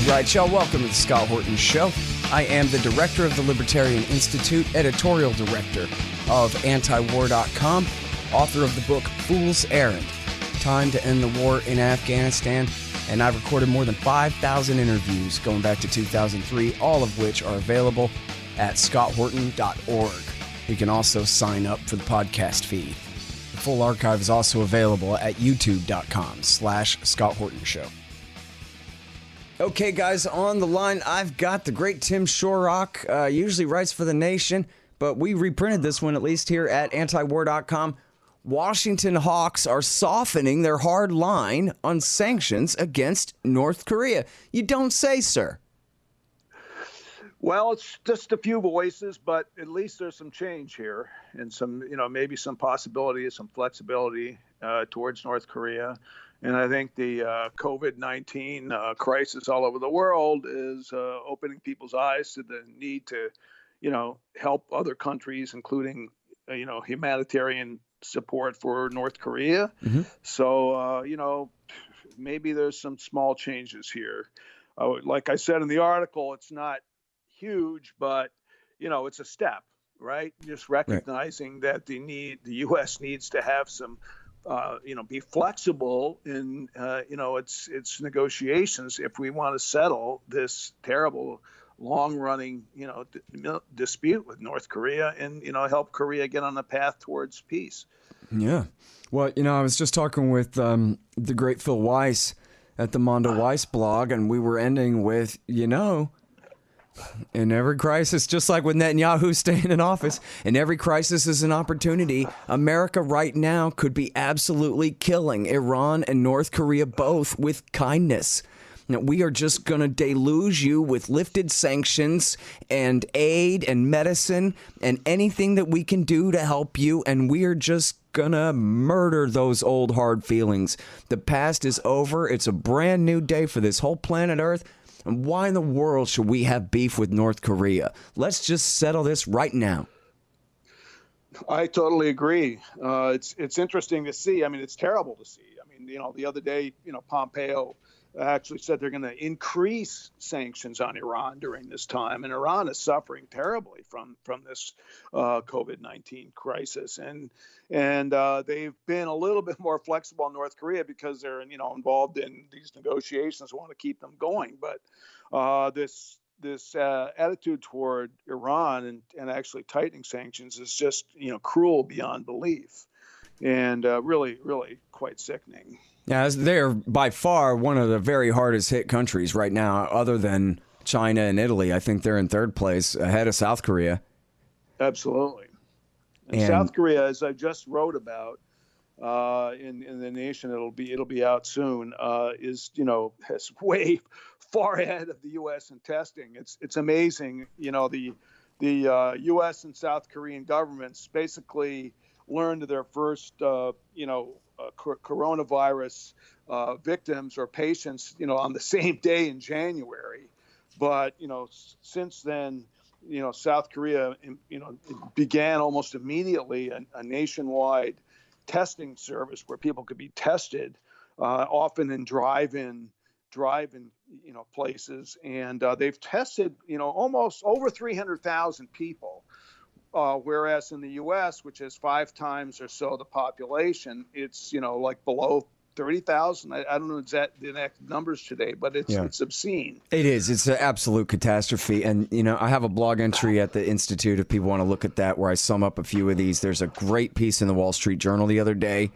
right, y'all, welcome to the Scott Horton Show. I am the director of the Libertarian Institute, editorial director of antiwar.com, author of the book Fool's Errand, Time to End the War in Afghanistan, and I've recorded more than 5,000 interviews going back to 2003, all of which are available at scotthorton.org. You can also sign up for the podcast feed. The full archive is also available at youtube.com/Scott Horton Show. Okay, guys, on the line, I've got the great Tim Shorrock. Usually writes for The Nation, but we reprinted this one, at least here at antiwar.com. Washington hawks are softening their hard line on sanctions against North Korea. You don't say, sir. Well, it's just a few voices, but at least there's some change here and some, maybe some possibility of some flexibility towards North Korea. And I think the COVID-19 crisis all over the world is opening people's eyes to the need to, help other countries, including, humanitarian support for North Korea. Mm-hmm. So, maybe there's some small changes here. Like I said in the article, it's not huge, but, it's a step, right? Just recognizing that the U.S. needs to have some be flexible in, its negotiations if we want to settle this terrible, long-running, dispute with North Korea and, help Korea get on the path towards peace. Yeah. Well, I was just talking with the great Phil Weiss at the Mondo Weiss blog, and we were ending with, in every crisis, just like with Netanyahu staying in office, in every crisis is an opportunity. America right now could be absolutely killing Iran and North Korea both with kindness. Now, we are just going to deluge you with lifted sanctions and aid and medicine and anything that we can do to help you, and we are just going to murder those old hard feelings. The past is over. It's a brand new day for this whole planet Earth. And why in the world should we have beef with North Korea? Let's just settle this right now. I totally agree. It's interesting to see. I mean, it's terrible to see. I mean, the other day, Pompeo actually said they're going to increase sanctions on Iran during this time. And Iran is suffering terribly from this COVID-19 crisis. And they've been a little bit more flexible in North Korea because they're, involved in these negotiations, want to keep them going. But this attitude toward Iran and actually tightening sanctions is just, cruel beyond belief and really, really quite sickening. Yeah, they're by far one of the very hardest hit countries right now, other than China and Italy. I think they're in third place ahead of South Korea. Absolutely. And South Korea, as I just wrote about in The Nation, it'll be out soon, is way far ahead of the U.S. in testing. It's amazing. The U.S. and South Korean governments basically learned their first coronavirus victims or patients, on the same day in January. But, since then, South Korea, began almost immediately a nationwide testing service where people could be tested, often in drive-in places. And they've tested, almost over 300,000 people. Whereas in the U.S., which is 5 times or so the population, it's, like below 30,000. I don't know the exact numbers today, but it's obscene. It is. It's an absolute catastrophe. And, I have a blog entry at the Institute if people want to look at that where I sum up a few of these. There's a great piece in the Wall Street Journal the other day,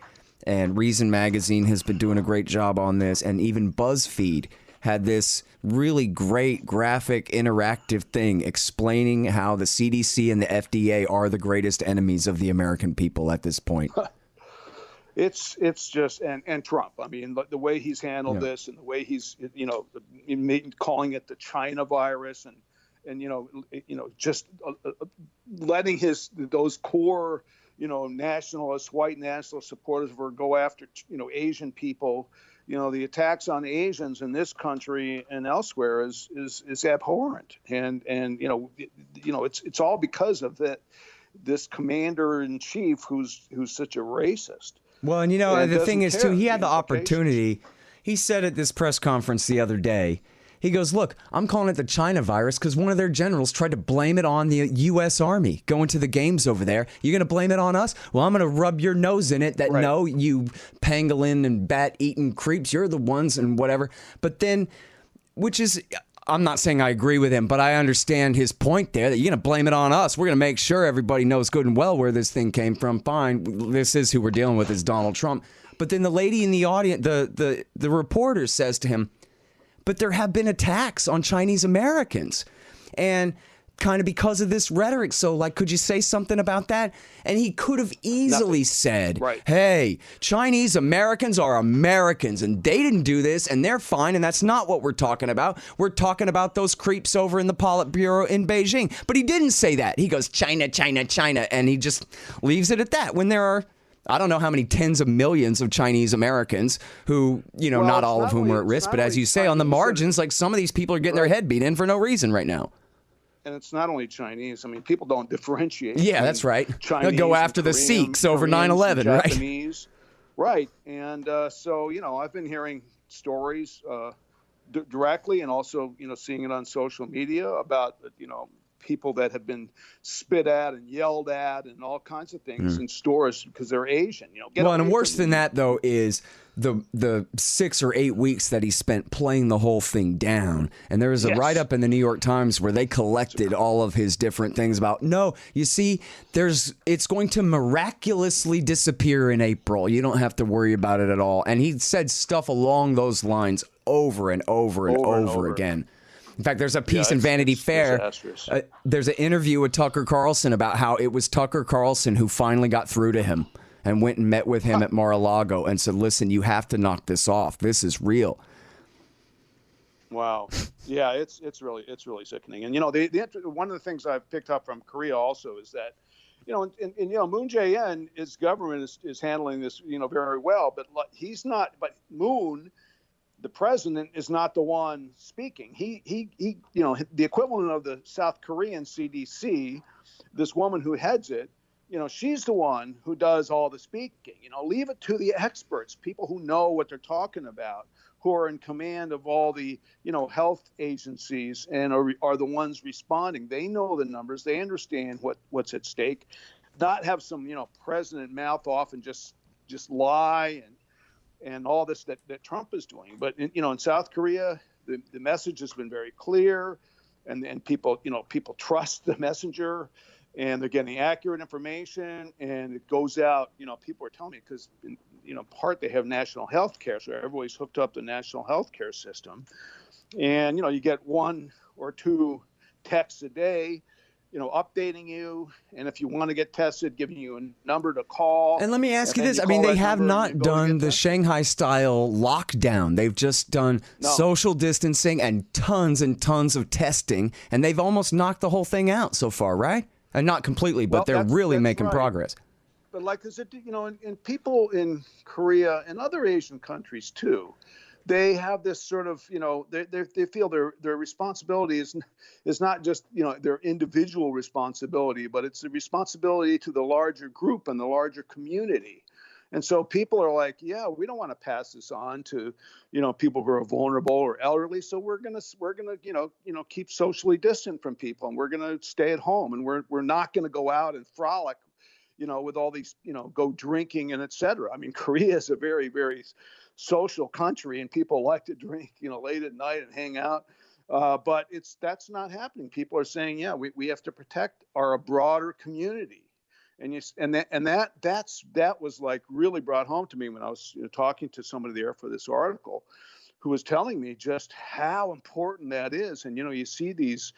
and Reason Magazine has been doing a great job on this, and even BuzzFeed had this really great graphic interactive thing explaining how the CDC and the FDA are the greatest enemies of the American people at this point. It's just and Trump. I mean, the way he's handled this and the way he's calling it the China virus and just letting those core nationalist, white nationalist supporters go after Asian people. The attacks on Asians in this country and elsewhere is abhorrent, and it's all because of this commander in chief who's such a racist. Well, and the thing is too, he had the opportunity. He said at this press conference the other day He goes, look, I'm calling it the China virus because one of their generals tried to blame it on the U.S. Army going to the games over there. You're going to blame it on us? Well, I'm going to rub your nose in it that no, you pangolin and bat-eating creeps, you're the ones and whatever. But then, which is, I'm not saying I agree with him, but I understand his point there that you're going to blame it on us. We're going to make sure everybody knows good and well where this thing came from. Fine, this is who we're dealing with, is Donald Trump. But then the lady in the audience, the reporter says to him, but there have been attacks on Chinese Americans, and kind of because of this rhetoric. So, like, could you say something about that? And he could have easily said, hey, Chinese Americans are Americans, and they didn't do this, and they're fine, and that's not what we're talking about. We're talking about those creeps over in the Politburo in Beijing. But he didn't say that. He goes, China, China, China, and he just leaves it at that when there are, I don't know how many tens of millions of Chinese Americans who, not all of whom are at risk. But as you say, on the margins, like some of these people are getting their head beat in for no reason right now. And it's not only Chinese. I mean, people don't differentiate. Yeah, that's right. Chinese, they'll go after the Sikhs over 9/11, right? Japanese. Right. And so, I've been hearing stories directly and also, seeing it on social media about, people that have been spit at and yelled at and all kinds of things in stores because they're Asian. Well, and worse than that, though, is the 6 or 8 weeks that he spent playing the whole thing down. And there was a write-up in the New York Times where they collected all of his different things about, no, you see, it's going to miraculously disappear in April. You don't have to worry about it at all. And he said stuff along those lines over and over and over again. In fact, there's a piece in Vanity Fair. There's an interview with Tucker Carlson about how it was Tucker Carlson who finally got through to him and went and met with him at Mar-a-Lago and said, listen, you have to knock this off. This is real. Wow. Yeah, it's really sickening. And, one of the things I've picked up from Korea also is that, Moon Jae-in, his government is handling this, very well, but he's not, but Moon, the president, is not the one speaking. He the equivalent of the South Korean CDC, this woman who heads it, she's the one who does all the speaking. Leave it to the experts, people who know what they're talking about, who are in command of all the, health agencies and are the ones responding. They know the numbers. They understand what's at stake. Not have some, president mouth off and just lie and all this that Trump is doing. But, in South Korea, the message has been very clear, and people trust the messenger, and they're getting accurate information, and it goes out. People are telling me because, part they have national health care, so everybody's hooked up to the national health care system. And, you get 1 or 2 texts a day, updating you, and if you want to get tested, giving you a number to call. And let me ask you this. I mean, they have not done the Shanghai-style lockdown. They've just done social distancing and tons of testing, and they've almost knocked the whole thing out so far, right? And not completely, but they're really making progress. But and people in Korea and other Asian countries too, they have this sort of, they feel their responsibility is not just, their individual responsibility, but it's a responsibility to the larger group and the larger community. And so people are like, yeah, we don't want to pass this on to, people who are vulnerable or elderly. So we're gonna keep socially distant from people, and we're gonna stay at home, and we're not gonna go out and frolic, with all these, go drinking and et cetera. I mean, Korea is a very, very social country, and people like to drink, late at night and hang out. But that's not happening. People are saying, yeah, we have to protect our broader community. That was like really brought home to me when I was talking to somebody there for this article, who was telling me just how important that is. And you see these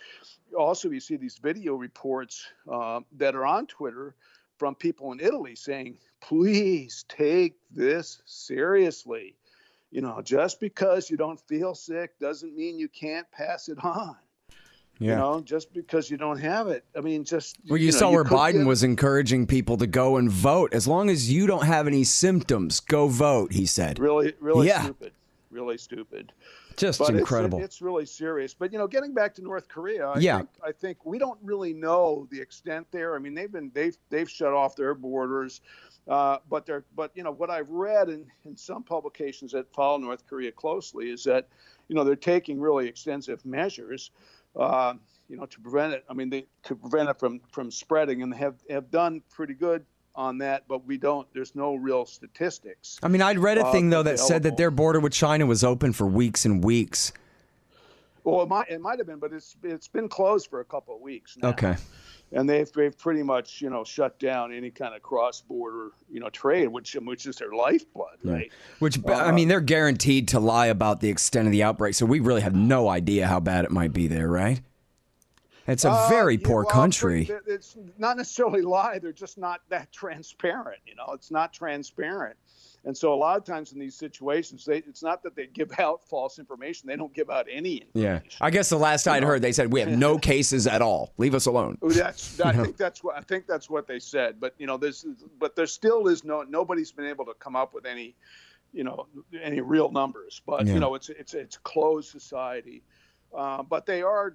video reports that are on Twitter from people in Italy saying, please take this seriously. Just because you don't feel sick doesn't mean you can't pass it on. Yeah. Just because you don't have it. I mean, you saw where Biden was encouraging people to go and vote. As long as you don't have any symptoms, go vote, he said. Really stupid. Really stupid. Just but incredible. It's really serious. But getting back to North Korea, I think we don't really know the extent there. I mean, they've shut off their borders, but what I've read in some publications that follow North Korea closely is that they're taking really extensive measures, to prevent it. I mean, to prevent it from spreading, and have done pretty good on that, but there's no real statistics. I mean, I'd read a thing, though, that said that available. their border with China was open for weeks and weeks. Well, it might have been, but it's been closed for a couple of weeks now. Okay. And they've pretty much shut down any kind of cross-border trade, which is their lifeblood, right? Which I mean, they're guaranteed to lie about the extent of the outbreak, so we really have no idea how bad it might be there, right? It's a very poor country. It's not necessarily lie. They're just not that transparent. It's not transparent. And so a lot of times in these situations, it's not that they give out false information. They don't give out any information. Yeah. I guess the last I'd heard, they said, we have no cases at all. Leave us alone. I think that's what they said. But, there still is nobody's been able to come up with any real numbers. But, it's a closed society. But they are,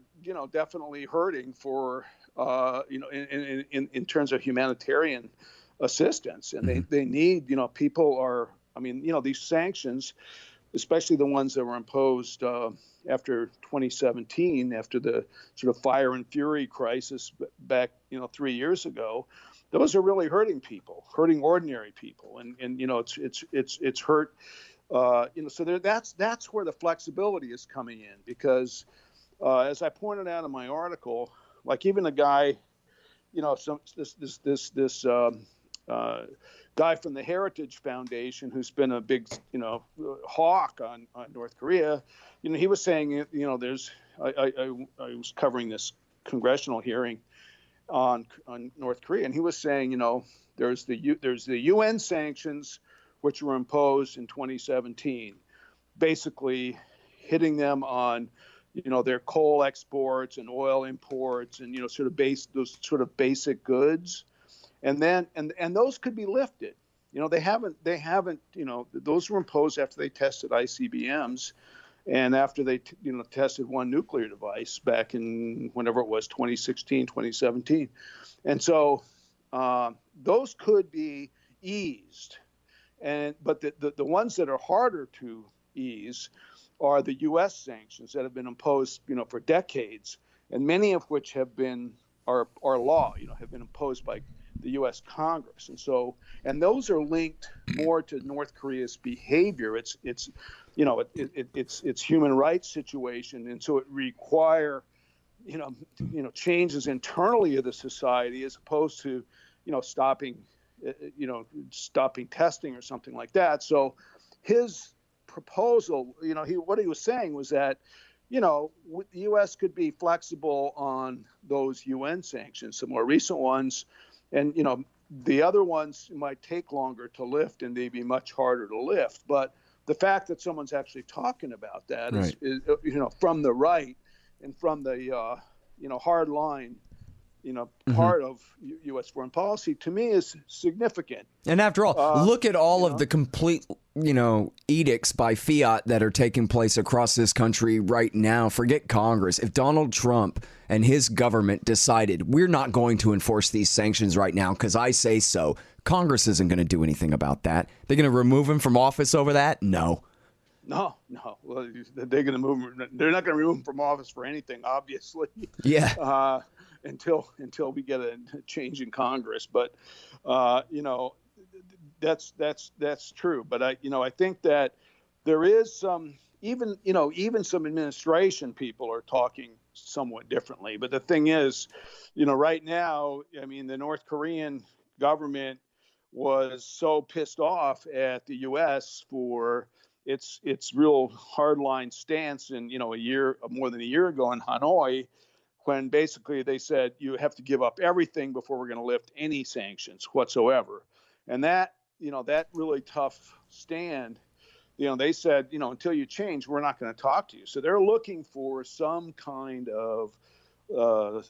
definitely hurting for, in terms of humanitarian assistance, and they need, people are. I mean, these sanctions, especially the ones that were imposed after 2017, after the sort of fire and fury crisis back, 3 years ago, those are really hurting people, hurting ordinary people, and it's hurt. So that's where the flexibility is coming in, because as I pointed out in my article, like even a guy, this guy from the Heritage Foundation who's been a big hawk on North Korea, he was saying there's I was covering this congressional hearing on North Korea, and he was saying there's the UN sanctions, which were imposed in 2017, basically hitting them on, their coal exports and oil imports and, those sort of basic goods. And then, and those could be lifted. They haven't, those were imposed after they tested ICBMs and after they, tested one nuclear device back in whenever it was, 2016, 2017. And so those could be eased. But the ones that are harder to ease are the U.S. sanctions that have been imposed, for decades, and many of which are law, have been imposed by the U.S. Congress, and those are linked more to North Korea's behavior. It's human rights situation, and so it require, changes internally of the society as opposed to, stopping testing or something like that. So his proposal, what he was saying was that, the U.S. could be flexible on those UN sanctions, some more recent ones, and, the other ones might take longer to lift and they'd be much harder to lift. But the fact that someone's actually talking about that is, from the right and from the, hard line, part of U.S. foreign policy, to me, is significant. And after all, look at all of the complete, edicts by fiat that are taking place across this country right now. Forget Congress. If Donald Trump and his government decided we're not going to enforce these sanctions right now because I say so, Congress isn't going to do anything about that. They're going to remove him from office over that? No. No. Well, they're going to move him. They're not going to remove him from office for anything, obviously. Yeah. Until we get a change in Congress, but that's true. But I think that there is some even some administration people are talking somewhat differently. But the thing is, right now, I mean, the North Korean government was so pissed off at the U.S. for its real hardline stance, and more than a year ago in Hanoi, when basically they said you have to give up everything before we're going to lift any sanctions whatsoever. And that, that really tough stand, they said, until you change, we're not going to talk to you. So they're looking for some kind of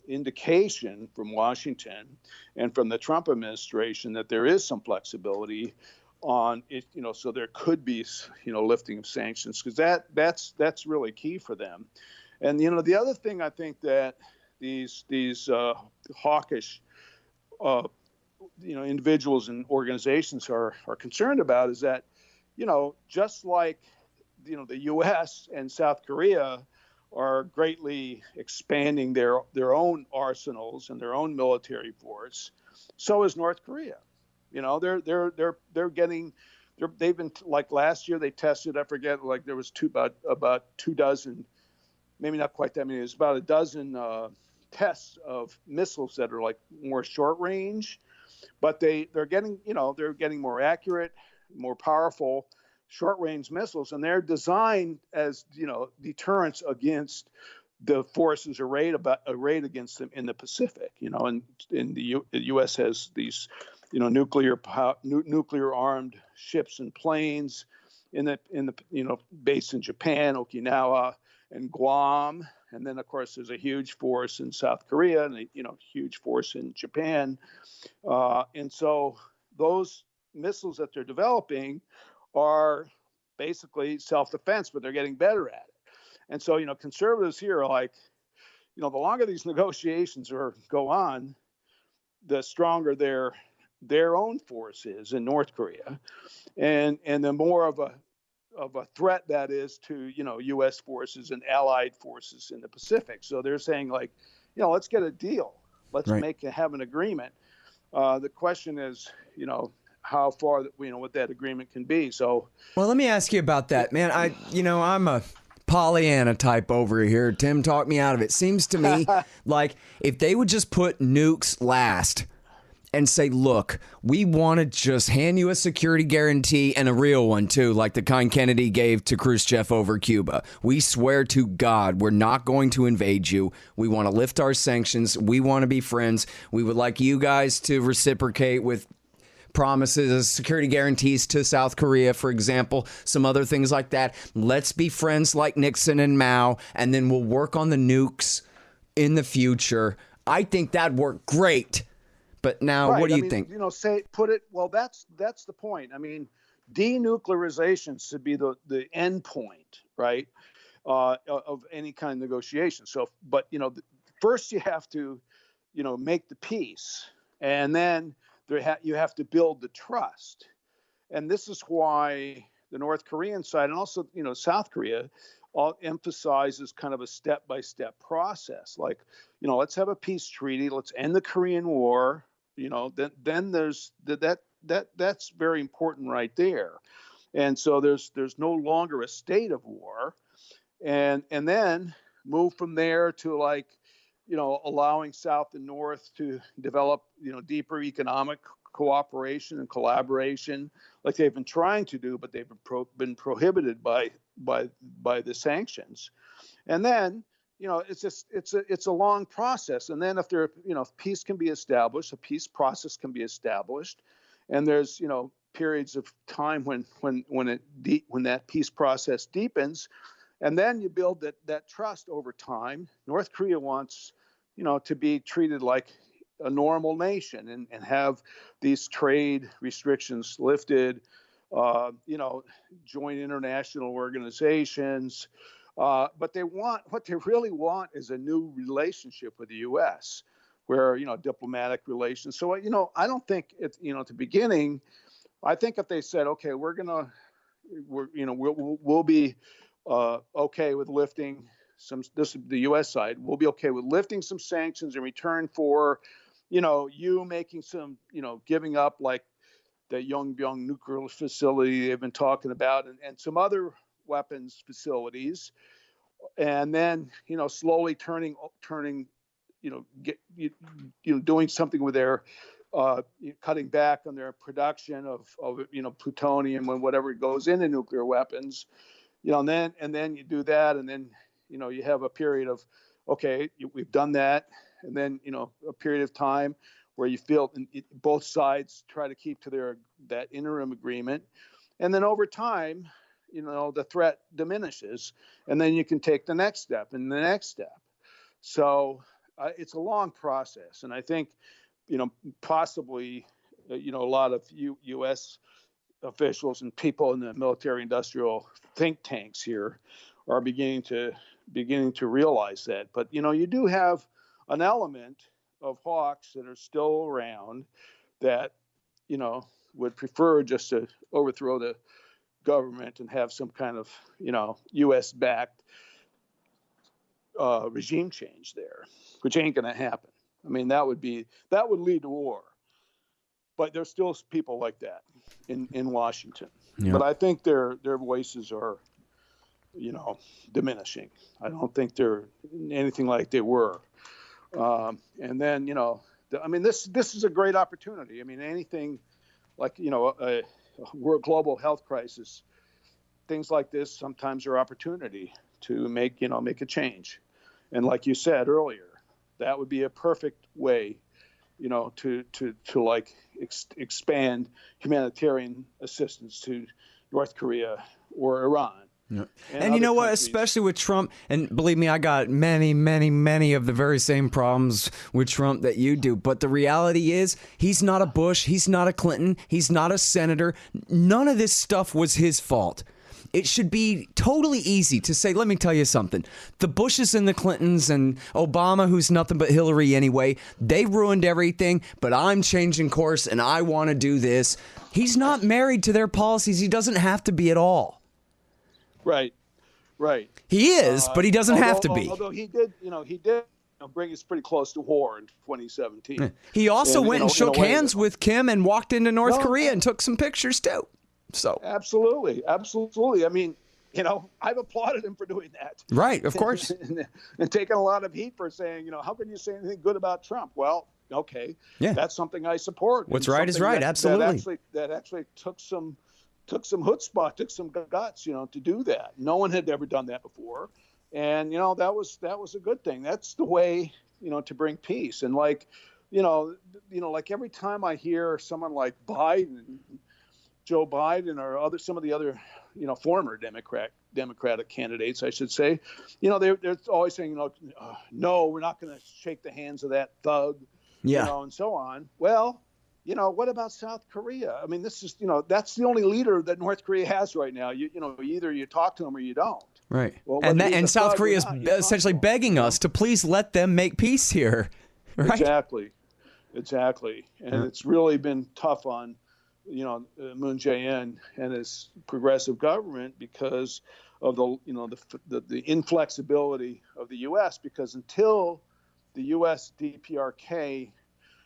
indication from Washington and from the Trump administration that there is some flexibility on it, so there could be, lifting of sanctions, because that's really key for them. And the other thing I think that these hawkish individuals and organizations are concerned about is that, just like the U.S. and South Korea are greatly expanding their own arsenals and their own military force, so is North Korea. They're getting, they've been, like last year they tested, I forget, like there was about 2 dozen, maybe not quite that many, it was about a dozen tests of missiles that are like more short range, but they're getting more accurate, more powerful short range missiles, and they're designed as deterrence against the forces arrayed against them in the Pacific. And the U.S. has these nuclear armed ships and planes in the based in Japan, Okinawa, and Guam. And then, of course, there's a huge force in South Korea and a huge force in Japan. And so those missiles that they're developing are basically self-defense, but they're getting better at it. And so, conservatives here are like, the longer these negotiations go on, the stronger their own force is in North Korea, and the more of a threat that is to U.S. forces and allied forces in the Pacific. So they're saying, like, let's get a deal, let's have an agreement. The question is, how far what that agreement can be. So, well, let me ask you about that, man. I'm a Pollyanna type over here. Tim talked me out of it. Seems to me like if they would just put nukes last and say, look, we want to just hand you a security guarantee, and a real one too, like the kind Kennedy gave to Khrushchev over Cuba. We swear to God, we're not going to invade you. We want to lift our sanctions. We want to be friends. We would like you guys to reciprocate with promises, security guarantees to South Korea, for example, some other things like that. Let's be friends like Nixon and Mao, and then we'll work on the nukes in the future. I think that'd work great. But now, what do you think? Well, that's the point. I mean, denuclearization should be the end point, right, of any kind of negotiation. So, but first you have to, make the peace, and then you have to build the trust. And this is why the North Korean side, and also South Korea, all emphasizes kind of a step-by-step process. Like, let's have a peace treaty, let's end the Korean War. Then there's that's very important right there. And so there's no longer a state of war, and then move from there to, like, allowing South and North to develop, deeper economic cooperation and collaboration, like they've been trying to do, but they've been prohibited by the sanctions. And then, it's a long process. And then if peace can be established, a peace process can be established, and there's, periods of time when that peace process deepens. And then you build that trust over time. North Korea wants, to be treated like a normal nation and have these trade restrictions lifted, join international organizations. But what they really want is a new relationship with the U.S., where, diplomatic relations. So, I don't think at the beginning, I think if they said, okay, we'll be okay with lifting this is the U.S. side. We'll be okay with lifting some sanctions in return for, you making some, giving up, like the Yongbyon nuclear facility they've been talking about, and some other weapons facilities, and then, slowly turning, doing something with their, cutting back on their production of plutonium and whatever goes into nuclear weapons. And then you do that, and then, you have a period of, okay, we've done that, and then, a period of time where you feel both sides try to keep to that interim agreement. And then over time, the threat diminishes, and then you can take the next step and the next step. So it's a long process. And I think, possibly, a lot of U.S. officials and people in the military-industrial think tanks here are beginning to realize that. But you do have an element of hawks that are still around that would prefer just to overthrow the government and have some kind of U.S.-backed regime change there, which ain't going to happen. I mean, that would lead to war. But there's still people like that in Washington. Yeah. But I think their voices are, diminishing. I don't think they're anything like they were. And then, this is a great opportunity. I mean, anything like, a global health crisis, things like this sometimes are opportunity to make a change. And like you said earlier, that would be a perfect way to expand humanitarian assistance to North Korea or Iran. Yeah. And you know what, especially with Trump, and believe me, I got many, many, many of the very same problems with Trump that you do. But the reality is, he's not a Bush, he's not a Clinton, he's not a senator. None of this stuff was his fault. It should be totally easy to say, let me tell you something. The Bushes and the Clintons and Obama, who's nothing but Hillary anyway, they ruined everything, but I'm changing course and I want to do this. He's not married to their policies. He doesn't have to be at all. Right. He is, but he doesn't have to be. Although he did bring us pretty close to war in 2017. He also went and shook hands with Kim and walked into North Korea and took some pictures too. So absolutely. I mean, I've applauded him for doing that. Right, of course. and taken a lot of heat for saying, how can you say anything good about Trump? Well, okay, that's something I support. What's right is right. Absolutely. That actually took some chutzpah, took some guts, to do that. No one had ever done that before, and that was a good thing. That's the way, to bring peace. And like every time I hear someone like Joe Biden or some of the other, former Democratic candidates, I should say, they're always saying, no, we're not going to shake the hands of that thug, and so on. Well, what about South Korea? I mean, this is, that's the only leader that North Korea has right now. Either you talk to him or you don't. Right. Well, and South Korea is essentially begging us to please let them make peace here. Right. Exactly. And it's really been tough on Moon Jae-in and his progressive government because of the inflexibility of the U.S. Because until the U.S. DPRK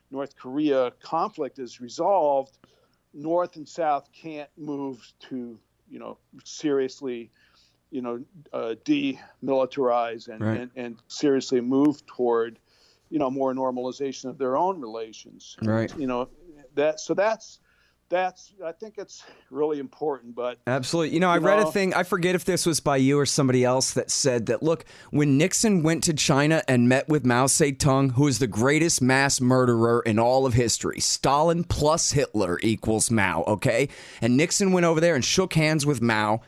North Korea conflict is resolved, North and South can't move to seriously demilitarize and seriously move toward more normalization of their own relations. Right. That's I think it's really important. But absolutely. I read a thing, I forget if this was by you or somebody else, that said that, look, when Nixon went to China and met with Mao Zedong, who is the greatest mass murderer in all of history, Stalin plus Hitler equals Mao, okay? And Nixon went over there and shook hands with Mao.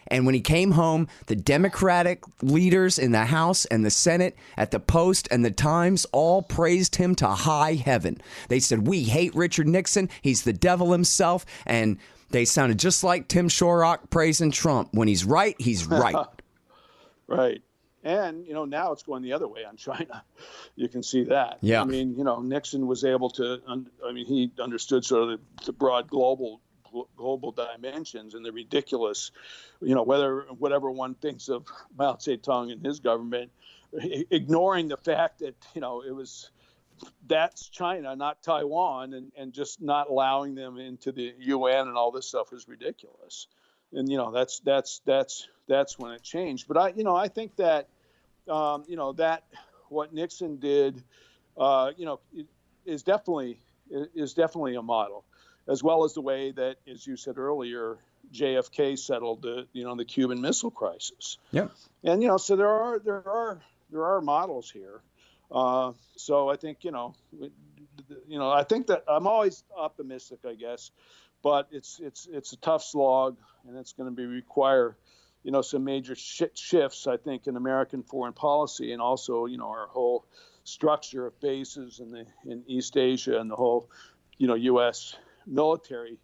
And when he came home, the Democratic leaders in the House and the Senate, at the Post and the Times, all praised him to high heaven. They said, we hate Richard Nixon. He's the devil himself. And they sounded just like Tim Shorrock praising Trump. When he's right, he's right. Right. And, now it's going the other way on China. You can see that. Yeah. I mean, Nixon was able to, he understood sort of the broad global dimensions and the ridiculous, whatever one thinks of Mao Zedong and his government, ignoring the fact that, that's China, not Taiwan, and just not allowing them into the UN and all this stuff is ridiculous. And, that's when it changed. But I think that, that what Nixon did, is definitely a model, as well as the way that, as you said earlier, JFK settled the Cuban Missile Crisis. Yeah. And so there are models here. So I think I think that I'm always optimistic, I guess, but it's a tough slog, and it's going to require some major shifts, I think, in American foreign policy, and also our whole structure of bases in East Asia and the whole U.S. military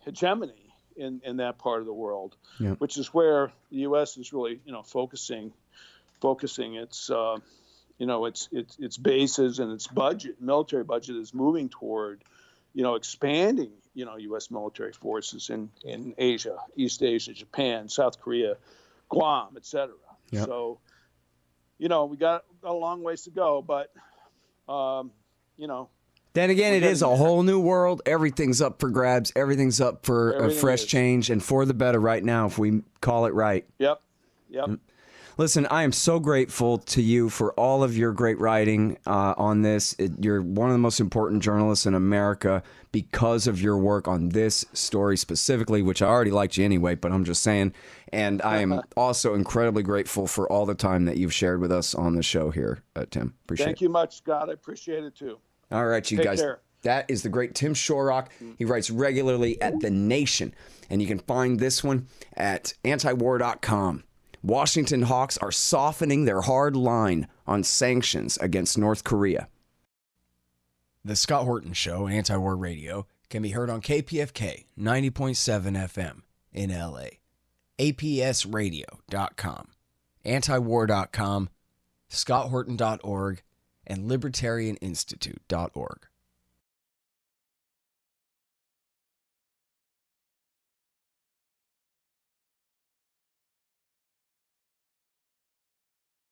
hegemony in that part of the world, Yeah. which is where the U.S. is really, focusing its its bases and its budget, military budget is moving toward, expanding, U.S. military forces in Asia, East Asia, Japan, South Korea, Guam, etc. Yep. So, we got a long ways to go, but, Then again, it is a there. whole new world. Everything's up for grabs. Everything's up for a Everything fresh is. change and for the better right now if we call it right. Yep. Listen, I am so grateful to you for all of your great writing on this. You're one of the most important journalists in America because of your work on this story specifically, which I already liked you anyway, but I'm just saying. And I am also incredibly grateful for all the time that you've shared with us on the show here, Tim. Appreciate it. Thank you much, Scott. I appreciate it too. All right, you Take guys. care. That is the great Tim Shorrock. He writes regularly at The Nation, and you can find this one at antiwar.com. Washington hawks are softening their hard line on sanctions against North Korea. The Scott Horton Show, Anti-War Radio, can be heard on KPFK 90.7 FM in LA, APSradio.com, antiwar.com, scotthorton.org, and libertarianinstitute.org.